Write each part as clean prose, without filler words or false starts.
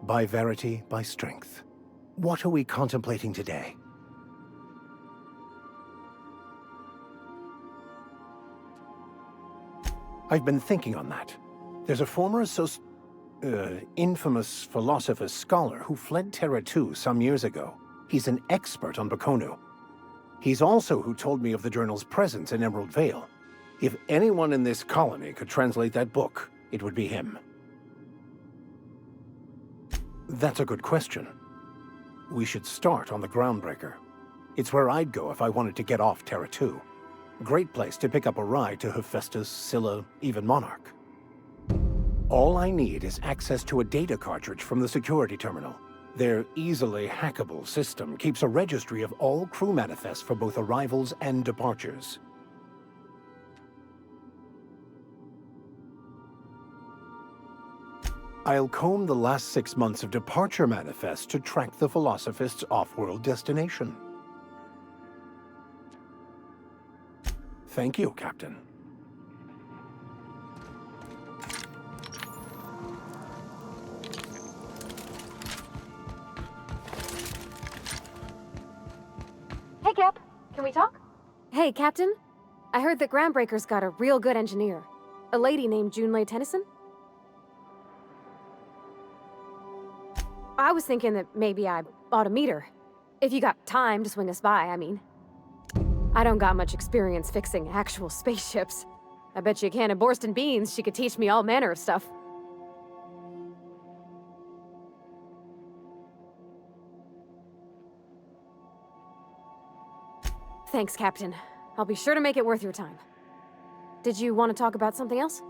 By verity, by strength. What are we contemplating today? I've been thinking on that. There's a former infamous philosopher scholar who fled Terra 2 some years ago. He's an expert on Bakonu. He's also who told me of the journal's presence in Emerald Vale. If anyone in this colony could translate that book, it would be him. That's a good question. We should start on the Groundbreaker. It's where I'd go if I wanted to get off Terra 2. Great place to pick up a ride to Hephaestus, Scylla, even Monarch. All I need is access to a data cartridge from the security terminal. Their easily hackable system keeps a registry of all crew manifests for both arrivals and departures. I'll comb the last 6 months of departure manifests to track the Philosophist's off-world destination. Thank you, Captain. Hey, Cap. Can we talk? Hey, Captain. I heard that Groundbreaker's got a real good engineer. A lady named Junlei Tennyson? I was thinking that maybe I ought to meet her. If you got time to swing us by, I mean. I don't got much experience fixing actual spaceships. I bet you a can of Borston beans she could teach me all manner of stuff. Thanks, Captain. I'll be sure to make it worth your time. Did you want to talk about something else?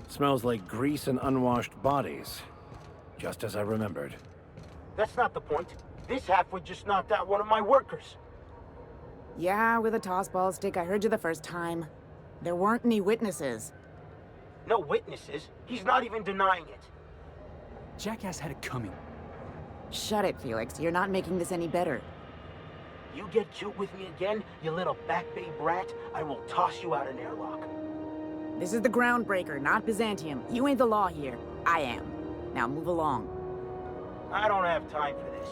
Smells like grease and unwashed bodies. Just as I remembered. That's not the point. This halfwit just knocked out one of my workers. Yeah, with a tossball stick. I heard you the first time. There weren't any witnesses. No witnesses? He's not even denying it. Jackass had it coming. Shut it, Felix. You're not making this any better. You get cute with me again, you little back bay brat, I will toss you out an airlock. This is the Groundbreaker, not Byzantium. You ain't the law here. I am. Now move along. I don't have time for this.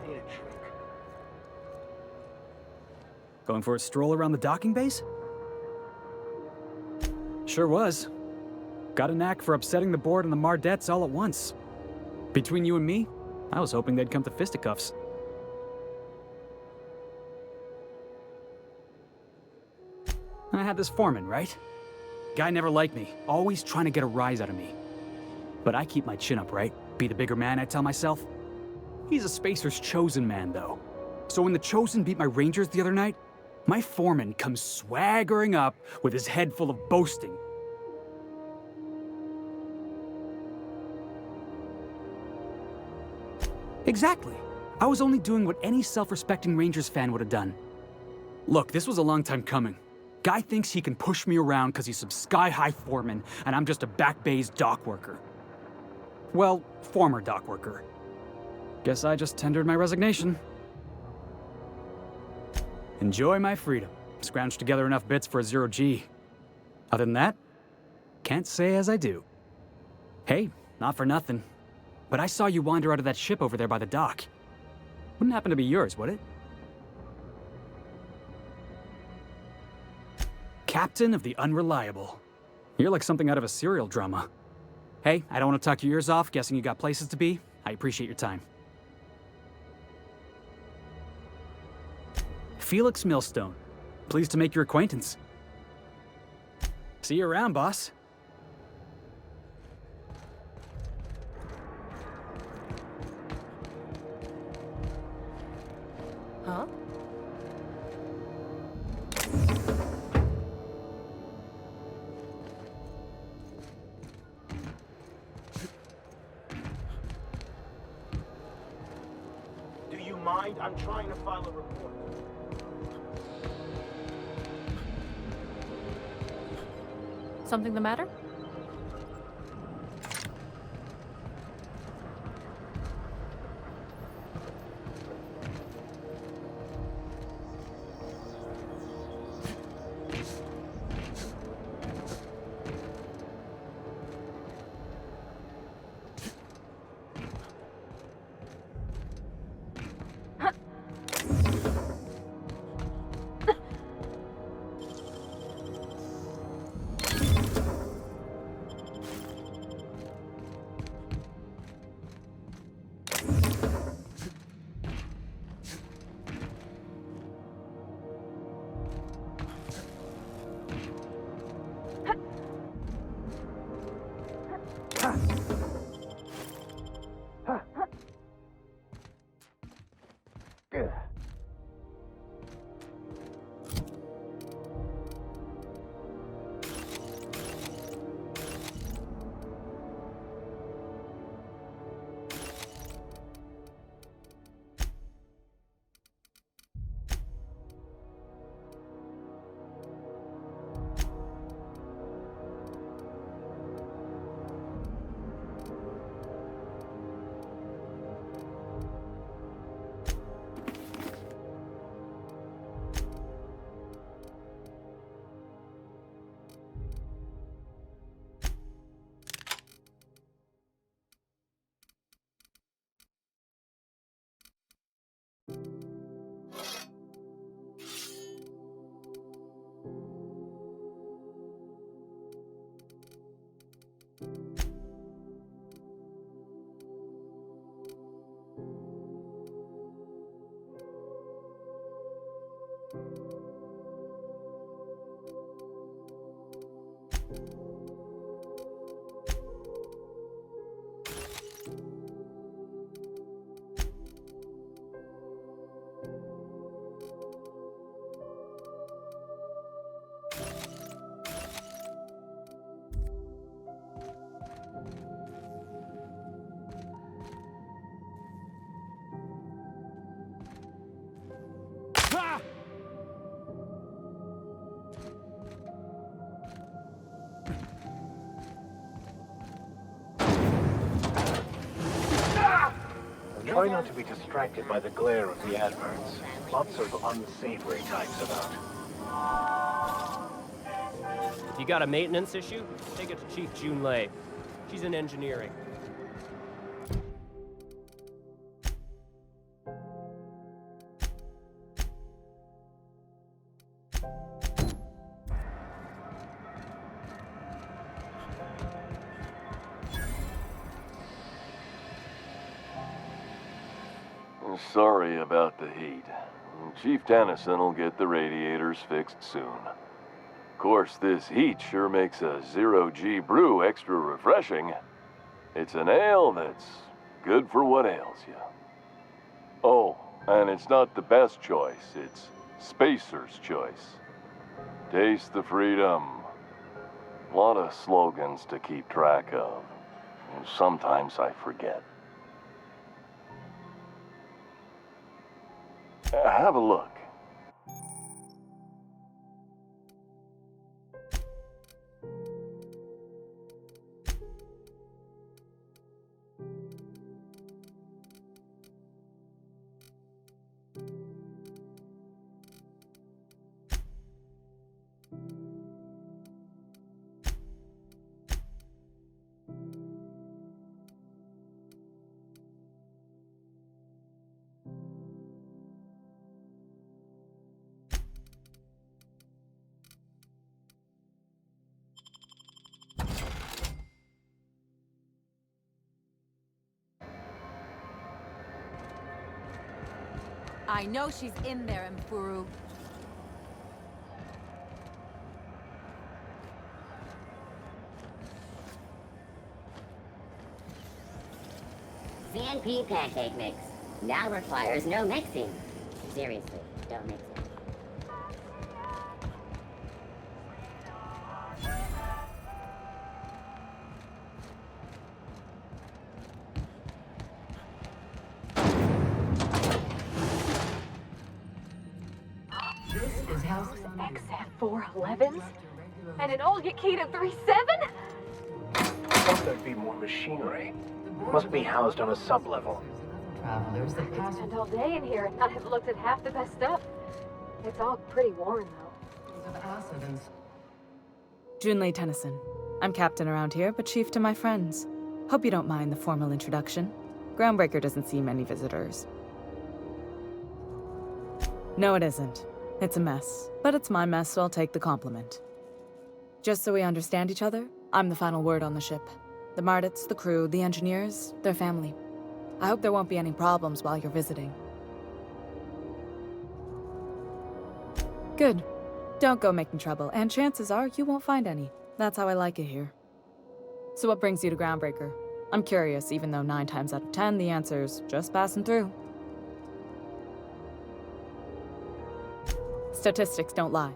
I need a trick. Going for a stroll around the docking base? Sure was. Got a knack for upsetting the board and the Mardettes all at once. Between you and me, I was hoping they'd come to fisticuffs. I had this foreman, right? Guy never liked me, always trying to get a rise out of me. But I keep my chin up, right? Be the bigger man, I tell myself. He's a Spacer's chosen man, though. So when the Chosen beat my Rangers the other night, my foreman comes swaggering up with his head full of boasting. Exactly. I was only doing what any self-respecting Rangers fan would have done. Look, this was a long time coming. Guy thinks he can push me around because he's some sky-high foreman, and I'm just a back bay's dock worker. Well, former dock worker. Guess I just tendered my resignation. Enjoy my freedom. Scrounged together enough bits for a 0G. Other than that, can't say as I do. Hey, not for nothing, but I saw you wander out of that ship over there by the dock. Wouldn't happen to be yours, would it? Captain of the Unreliable. You're like something out of a serial drama. Hey, I don't want to talk your ears off, guessing you got places to be. I appreciate your time. Felix Millstone. Pleased to make your acquaintance. See you around, boss. Huh? Do you mind? I'm trying to file a report. Something the matter? Try not to be distracted by the glare of the adverts. Lots of unsavory types about. If you got a maintenance issue, take it to Chief Junlei. She's in engineering. Sorry about the heat. Chief Tennyson will get the radiators fixed soon. Of course, this heat sure makes a zero-G brew extra refreshing. It's an ale that's good for what ails you. Oh, and it's not the best choice, it's Spacer's choice. Taste the freedom. A lot of slogans to keep track of. And sometimes I forget. Have a look. I know she's in there, Mfuru. CNP pancake mix. Now requires no mixing. Seriously, don't mix it. This is House XF411s? And an old Yakita 3.7? I thought there'd be more machinery. Must be housed on a sub-level. I could spend all day in here and not have looked at half the best stuff. It's all pretty worn, though. Junlei Tennyson. I'm captain around here, but chief to my friends. Hope you don't mind the formal introduction. Groundbreaker doesn't see many visitors. No, it isn't. It's a mess. But it's my mess, so I'll take the compliment. Just so we understand each other, I'm the final word on the ship. The Mardits, the crew, the engineers, their family. I hope there won't be any problems while you're visiting. Good. Don't go making trouble, and chances are you won't find any. That's how I like it here. So what brings you to Groundbreaker? I'm curious, even though 9 times out of 10 the answer's just passing through. Statistics don't lie.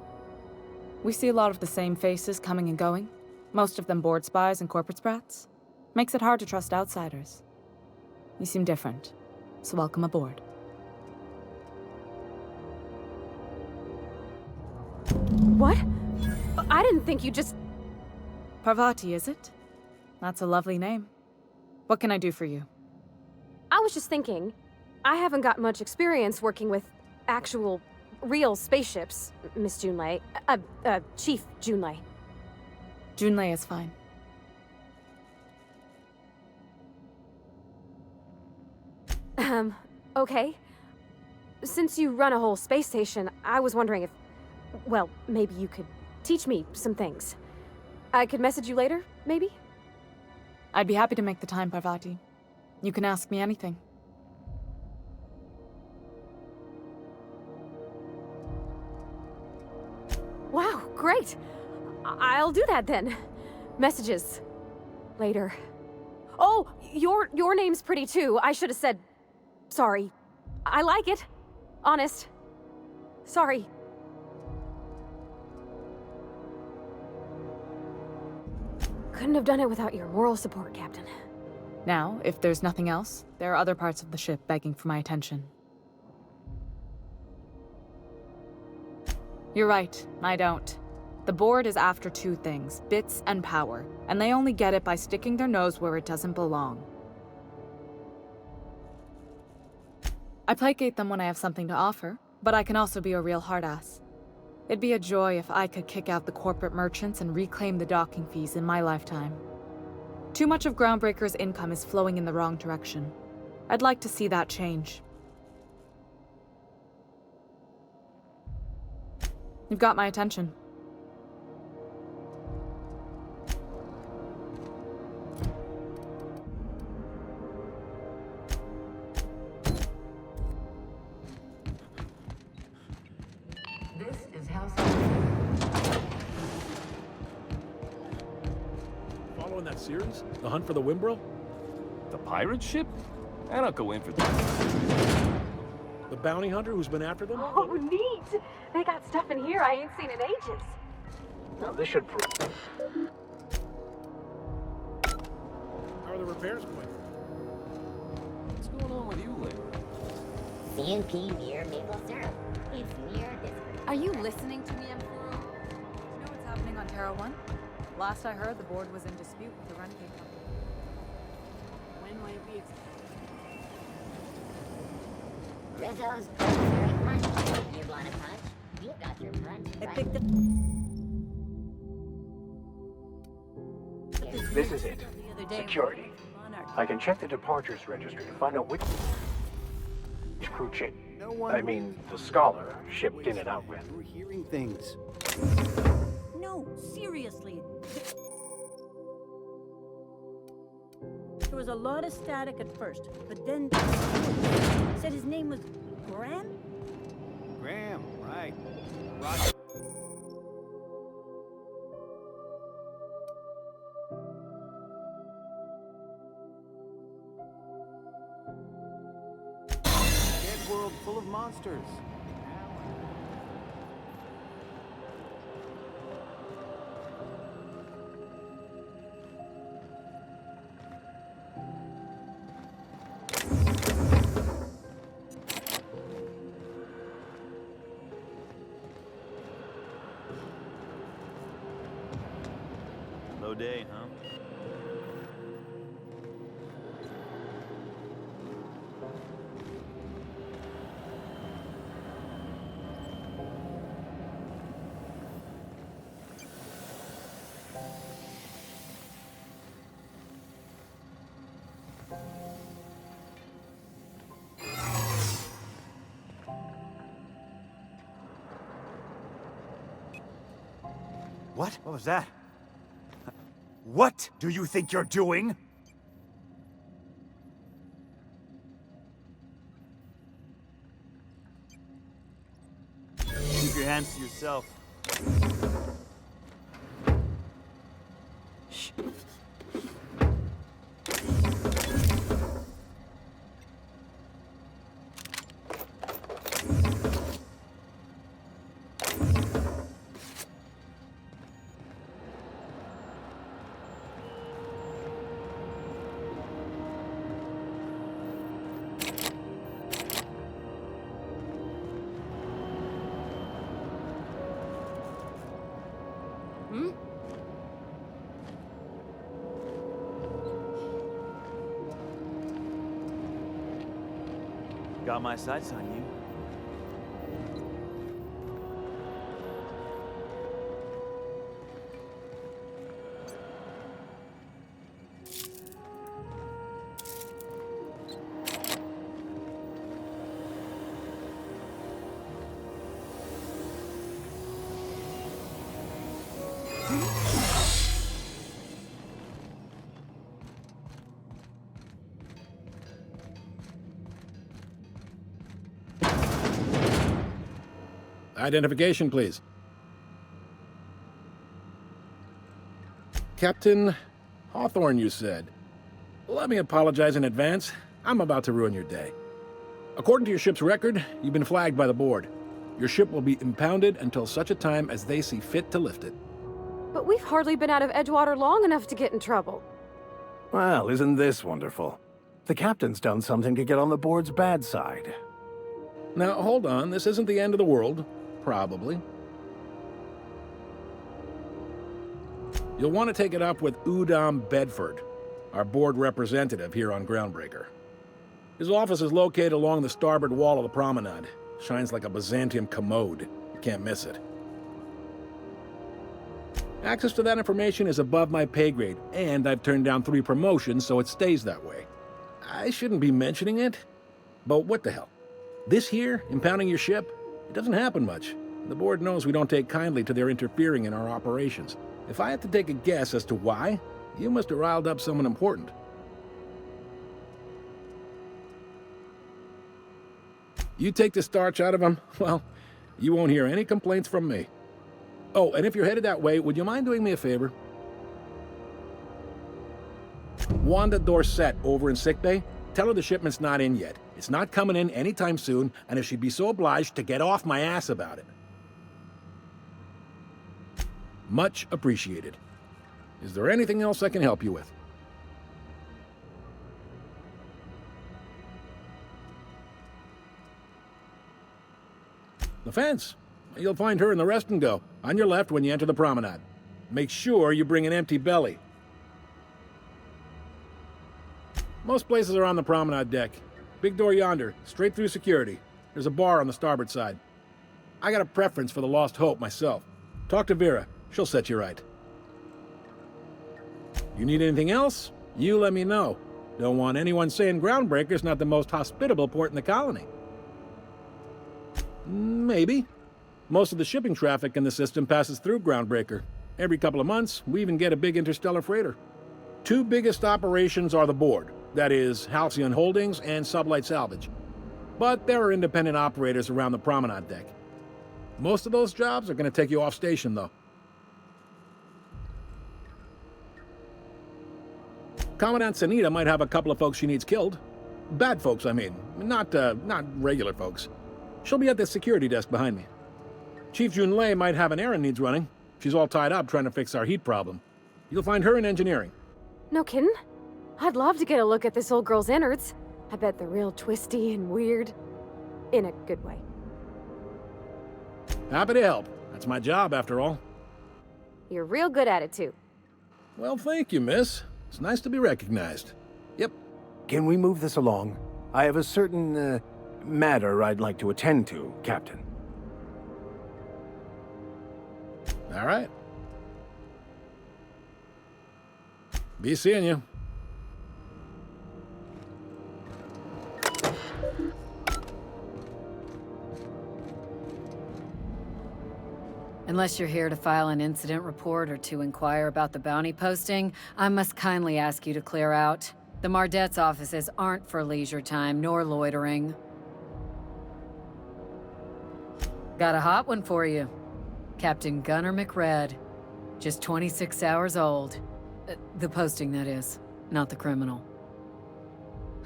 We see a lot of the same faces coming and going, most of them board spies and corporate sprats. Makes it hard to trust outsiders. You seem different, so welcome aboard. What? I didn't think you just... Parvati, is it? That's a lovely name. What can I do for you? I was just thinking, I haven't got much experience working with actual, real spaceships, Miss Junlei. Chief Junlei. Junlei is fine. Okay. Since you run a whole space station, I was wondering if... Well, maybe you could teach me some things. I could message you later, maybe? I'd be happy to make the time, Parvati. You can ask me anything. Wow, great! I'll do that then. Messages. Later. Oh, your name's pretty too. I should have said... Sorry. I like it. Honest. Sorry. Couldn't have done it without your moral support, Captain. Now, if there's nothing else, there are other parts of the ship begging for my attention. You're right, I don't. The board is after 2 things, bits and power, and they only get it by sticking their nose where it doesn't belong. I placate them when I have something to offer, but I can also be a real hard-ass. It'd be a joy if I could kick out the corporate merchants and reclaim the docking fees in my lifetime. Too much of Groundbreaker's income is flowing in the wrong direction. I'd like to see that change. You've got my attention. Following that series? The Hunt for the Wimbrel? The pirate ship? I don't go in for that. The bounty hunter who's been after them? Oh, neat! They got stuff in here I ain't seen in ages. Now, this should prove... How are the repairs going? What's going on with you lately? CNP near maple syrup. It's near this. Are you listening to me, Emperor? You know what's happening on Terra 1? Last I heard, the board was in dispute with the renegade company. When might we expect? Rizzo's very punch. You want a punch? You got your punch. I right? picked up. This is it. Security. I can check the departures registry to find out which crew chick, I mean, the Scholar, shipped in and out with. We're hearing things. No, seriously. There was a lot of static at first, but then said his name was Graham? Graham, right. Roger. Dead world full of monsters. Slow day, huh? What? What was that? What do you think you're doing? Keep your hands to yourself. Shh. Got my sights on you. Identification, please. Captain Hawthorne, you said. Let me apologize in advance. I'm about to ruin your day. According to your ship's record, you've been flagged by the board. Your ship will be impounded until such a time as they see fit to lift it. But we've hardly been out of Edgewater long enough to get in trouble. Well, isn't this wonderful? The captain's done something to get on the board's bad side. Now, hold on. This isn't the end of the world. Probably. You'll want to take it up with Udom Bedford, our board representative here on Groundbreaker. His office is located along the starboard wall of the promenade. Shines like a Byzantium commode. You can't miss it. Access to that information is above my pay grade, and I've turned down 3 promotions, so it stays that way. I shouldn't be mentioning it, but what the hell? This here, impounding your ship, it doesn't happen much. The board knows we don't take kindly to their interfering in our operations. If I had to take a guess as to why, you must have riled up someone important. You take the starch out of them, well, you won't hear any complaints from me. Oh, and if you're headed that way, would you mind doing me a favor? Wanda Dorset over in sickbay, tell her the shipment's not in yet. It's not coming in anytime soon, and if she'd be so obliged to get off my ass about it. Much appreciated. Is there anything else I can help you with? The fence. You'll find her in the rest and go, on your left when you enter the promenade. Make sure you bring an empty belly. Most places are on the promenade deck. Big door yonder, straight through security. There's a bar on the starboard side. I got a preference for the Lost Hope myself. Talk to Vera. She'll set you right. You need anything else? You let me know. Don't want anyone saying Groundbreaker's not the most hospitable port in the colony. Maybe. Most of the shipping traffic in the system passes through Groundbreaker. Every couple of months, we even get a big interstellar freighter. 2 biggest operations are the board. That is, Halcyon Holdings and Sublight Salvage. But there are independent operators around the promenade deck. Most of those jobs are going to take you off station, though. Commandant Sanita might have a couple of folks she needs killed. Bad folks, I mean. Not regular folks. She'll be at the security desk behind me. Chief Junlei might have an errand needs running. She's all tied up trying to fix our heat problem. You'll find her in engineering. No kidding? I'd love to get a look at this old girl's innards. I bet they're real twisty and weird. In a good way. Happy to help. That's my job, after all. You're real good at it, too. Well, thank you, miss. It's nice to be recognized. Yep. Can we move this along? I have a certain, matter I'd like to attend to, Captain. All right. Be seeing you. Unless you're here to file an incident report or to inquire about the bounty posting, I must kindly ask you to clear out. The Mardet's offices aren't for leisure time nor loitering. Got a hot one for you. Captain Gunnar McRed. Just 26 hours old. The posting, that is, not the criminal.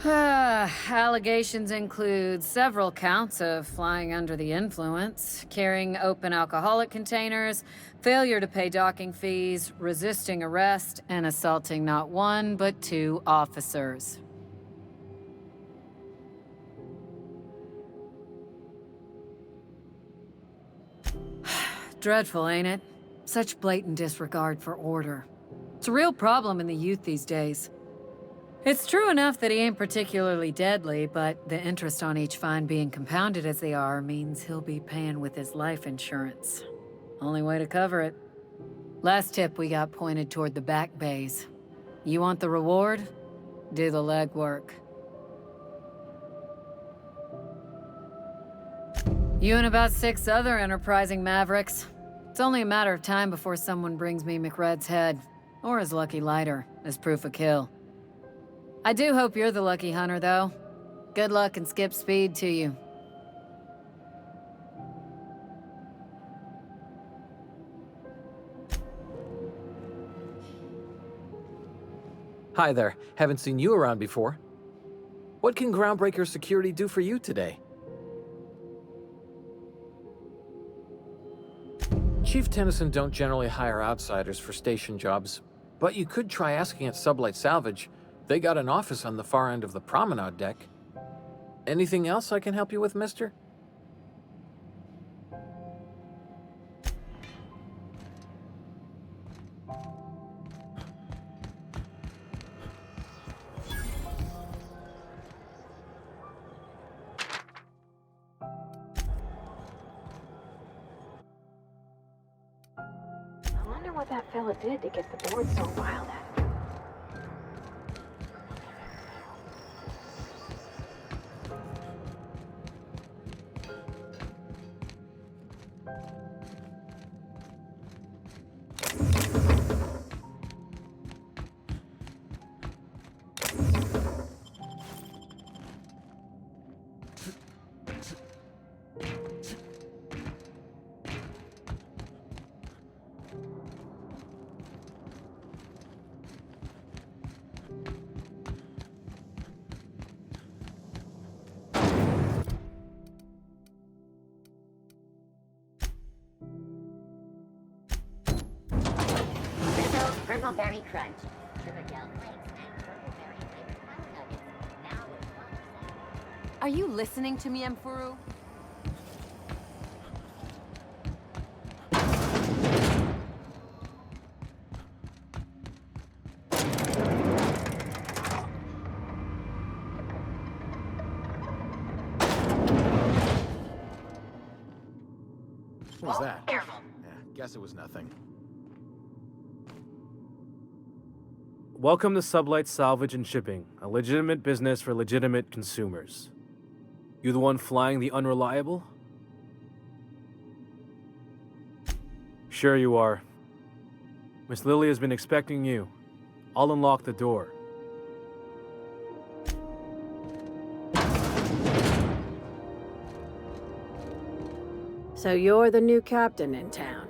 Allegations include several counts of flying under the influence, carrying open alcoholic containers, failure to pay docking fees, resisting arrest, and assaulting not one but 2 officers. Dreadful, ain't it? Such blatant disregard for order. It's a real problem in the youth these days. It's true enough that he ain't particularly deadly, but the interest on each fine being compounded as they are means he'll be paying with his life insurance. Only way to cover it. Last tip we got pointed toward the back bays. You want the reward? Do the legwork. You and about 6 other enterprising mavericks. It's only a matter of time before someone brings me McRed's head, or his lucky lighter, as proof of kill. I do hope you're the lucky hunter, though. Good luck and skip speed to you. Hi there. Haven't seen you around before. What can Groundbreaker security do for you today? Chief Tennyson don't generally hire outsiders for station jobs, but you could try asking at Sublight Salvage. They got an office on the far end of the promenade deck. Anything else I can help you with, mister? I wonder what that fella did to get the board so wild at him. Purple Berry Crunch. Sugar Gel Flakes and Purple Berry flavored crunch nuggets. Now with 1%. Are you listening to me, Emfuru? What was that? Careful. Yeah, guess it was nothing. Welcome to Sublight Salvage and Shipping, a legitimate business for legitimate consumers. You the one flying the Unreliable? Sure you are. Miss Lilya has been expecting you. I'll unlock the door. So you're the new captain in town.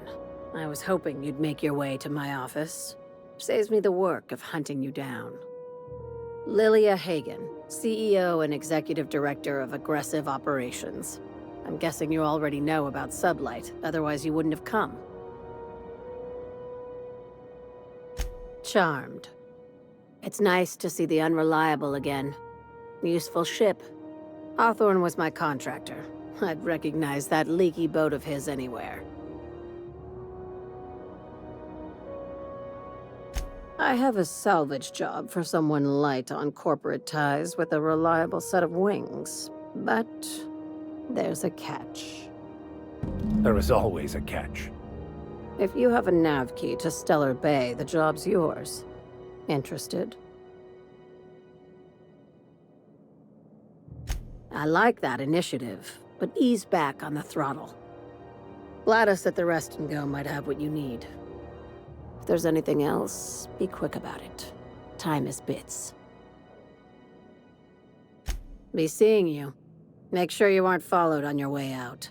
I was hoping you'd make your way to my office. Saves me the work of hunting you down. Lilya Hagen, CEO and Executive Director of Aggressive Operations. I'm guessing you already know about Sublight, otherwise you wouldn't have come. Charmed. It's nice to see the Unreliable again. Useful ship. Hawthorne was my contractor. I'd recognize that leaky boat of his anywhere. I have a salvage job for someone light on corporate ties with a reliable set of wings. But there's a catch. There is always a catch. If you have a nav key to Stellar Bay, the job's yours. Interested? I like that initiative, but ease back on the throttle. Gladys at the Rest and Go might have what you need. If there's anything else, be quick about it. Time is bits. Be seeing you. Make sure you aren't followed on your way out.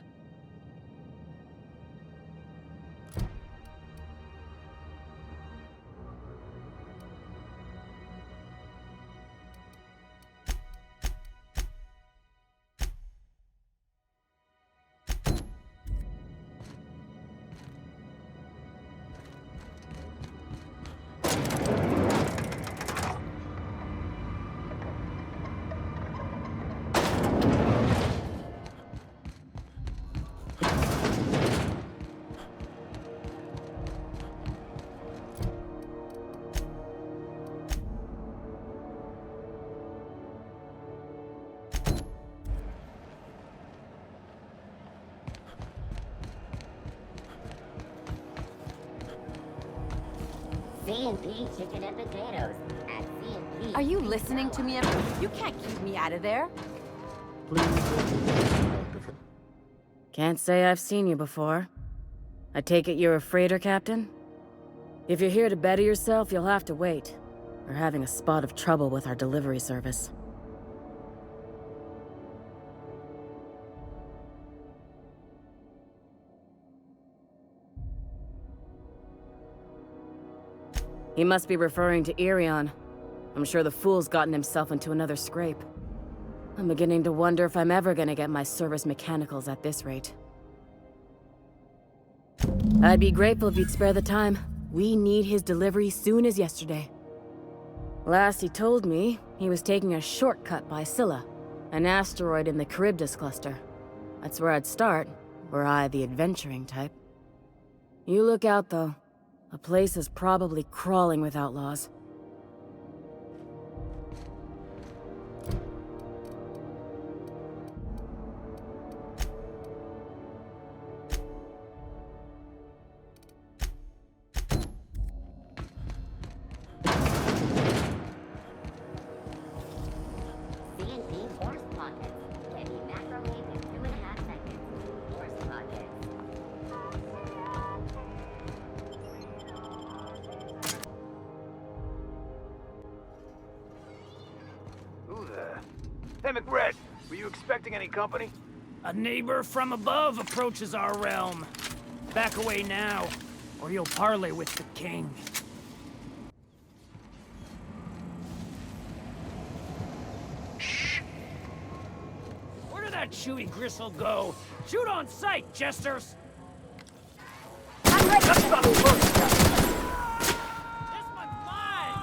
C&P chicken and potatoes at C&P. Are you listening to me? You can't keep me out of there. Can't say I've seen you before. I take it you're a freighter captain? If you're here to better yourself, you'll have to wait. We're having a spot of trouble with our delivery service. He must be referring to Irion. I'm sure the fool's gotten himself into another scrape. I'm beginning to wonder if I'm ever gonna get my service mechanicals at this rate. I'd be grateful if you'd spare the time. We need his delivery soon as yesterday. Last he told me, he was taking a shortcut by Scylla, an asteroid in the Charybdis cluster. That's where I'd start, were I the adventuring type. You look out, though. The place is probably crawling with outlaws. C&P horse pockets. Can be macrowave in 2.5 seconds. Horse pockets. Who there? Hey, McRed, were you expecting any company? A neighbor from above approaches our realm. Back away now, or you'll parley with the king. Shh! Where did that chewy gristle go? Shoot on sight, jesters! That's not a word! This one's mine!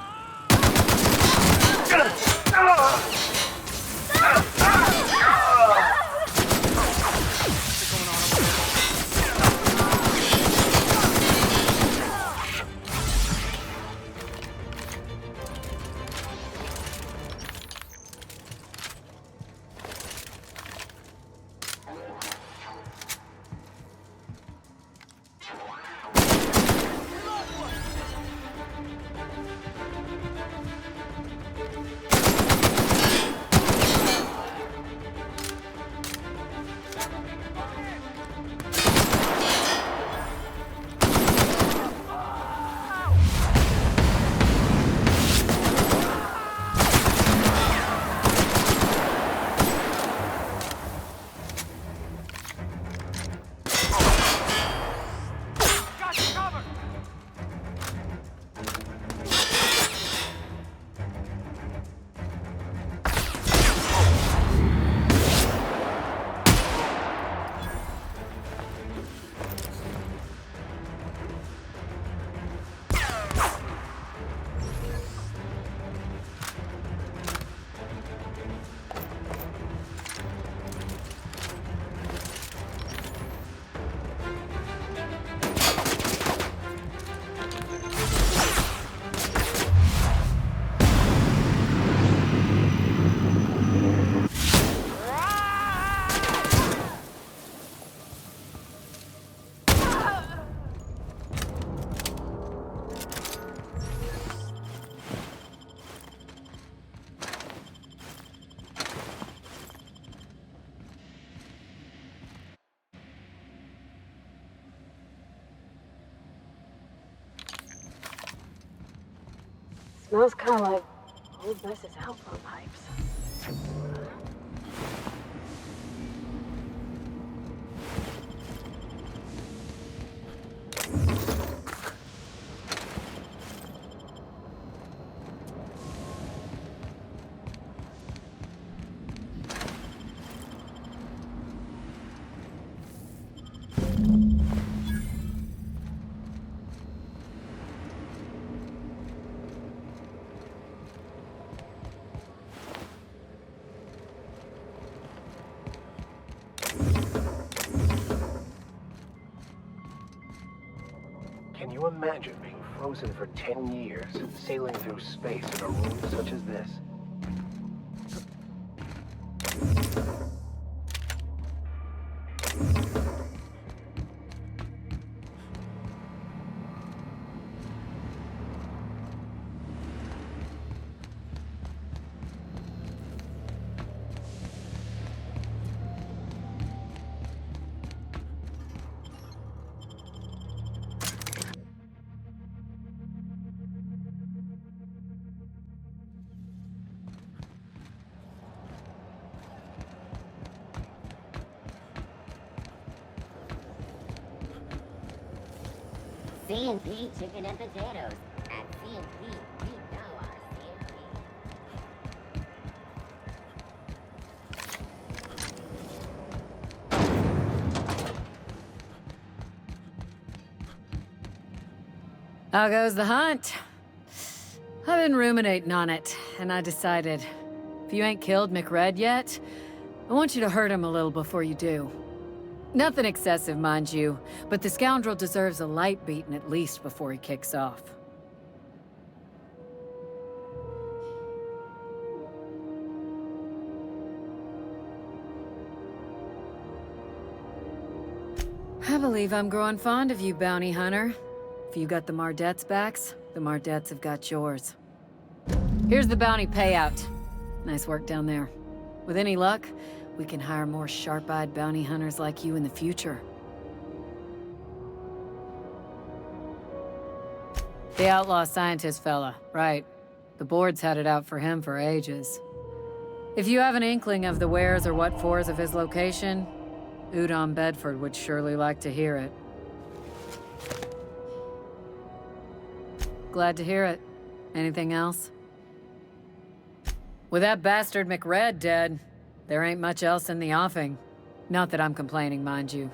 Smells kind of like old Mess's outflow pipes. Can you imagine being frozen for 10 years, sailing through space in a room such as this? C&P chicken and potatoes. At C&P, we know our C&P. How goes the hunt? I've been ruminating on it, and I decided, if you ain't killed McRed yet, I want you to hurt him a little before you do. Nothing excessive, mind you, but the scoundrel deserves a light beating at least before he kicks off. I believe I'm growing fond of you, bounty hunter. If you got the Mardets' backs, the Mardets have got yours. Here's the bounty payout. Nice work down there. With any luck, we can hire more sharp-eyed bounty hunters like you in the future. The outlaw scientist fella, right. The board's had it out for him for ages. If you have an inkling of the wheres or what-fors of his location, Udon Bedford would surely like to hear it. Glad to hear it. Anything else? With that bastard McRed dead, there ain't much else in the offing. Not that I'm complaining, mind you.